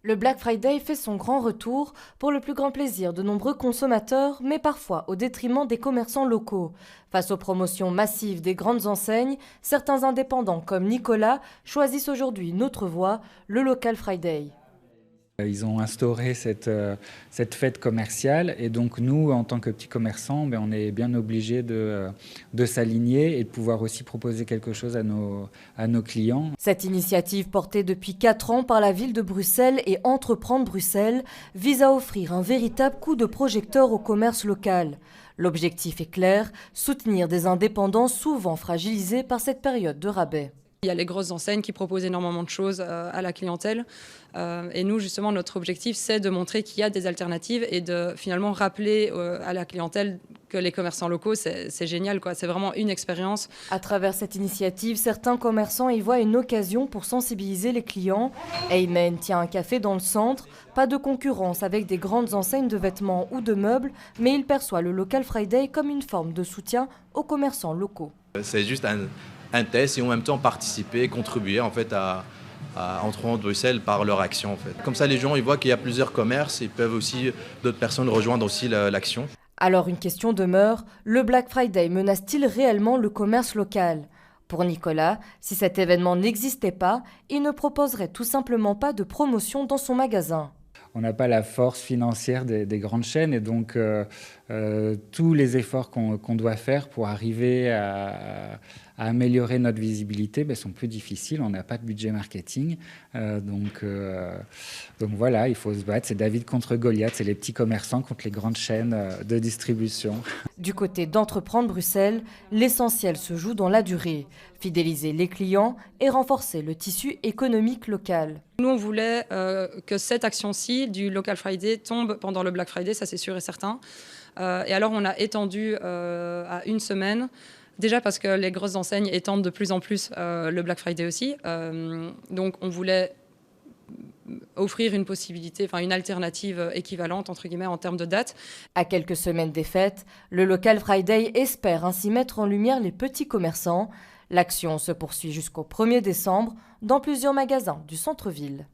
Le Black Friday fait son grand retour pour le plus grand plaisir de nombreux consommateurs, mais parfois au détriment des commerçants locaux. Face aux promotions massives des grandes enseignes, certains indépendants comme Nicolas choisissent aujourd'hui une autre voie, le Local Friday. Ils ont instauré cette fête commerciale et donc nous, en tant que petits commerçants, on est bien obligés de s'aligner et de pouvoir aussi proposer quelque chose à nos clients. Cette initiative portée depuis 4 ans par la ville de Bruxelles et Entreprendre Bruxelles vise à offrir un véritable coup de projecteur au commerce local. L'objectif est clair, soutenir des indépendants souvent fragilisés par cette période de rabais. Il y a les grosses enseignes qui proposent énormément de choses à la clientèle. Et nous, justement, notre objectif, c'est de montrer qu'il y a des alternatives et de finalement rappeler à la clientèle que les commerçants locaux, c'est génial, quoi. C'est vraiment une expérience. À travers cette initiative, certains commerçants y voient une occasion pour sensibiliser les clients. Aymen tient un café dans le centre, pas de concurrence avec des grandes enseignes de vêtements ou de meubles, mais il perçoit le Local Friday comme une forme de soutien aux commerçants locaux. C'est juste un test et en même temps participer, contribuer en fait à Entreprendre Bruxelles par leur action en fait. Comme ça les gens ils voient qu'il y a plusieurs commerces et peuvent aussi d'autres personnes rejoindre aussi l'action. Alors une question demeure, le Black Friday menace-t-il réellement le commerce local ? Pour Nicolas, si cet événement n'existait pas, il ne proposerait tout simplement pas de promotion dans son magasin. On n'a pas la force financière des grandes chaînes et donc tous les efforts qu'on doit faire pour arriver à améliorer notre visibilité sont plus difficiles. On n'a pas de budget marketing. Donc voilà, il faut se battre. C'est David contre Goliath, c'est les petits commerçants contre les grandes chaînes de distribution. Du côté d'Entreprendre Bruxelles, l'essentiel se joue dans la durée. Fidéliser les clients et renforcer le tissu économique local. Nous, on voulait que cette action-ci du Local Friday tombe pendant le Black Friday, ça c'est sûr et certain. Et alors, on a étendu à une semaine. Déjà parce que les grosses enseignes étendent de plus en plus le Black Friday aussi. Donc, on voulait offrir une possibilité, enfin une alternative équivalente, entre guillemets, en termes de date. À quelques semaines des fêtes, le Local Friday espère ainsi mettre en lumière les petits commerçants. L'action se poursuit jusqu'au 1er décembre dans plusieurs magasins du centre-ville.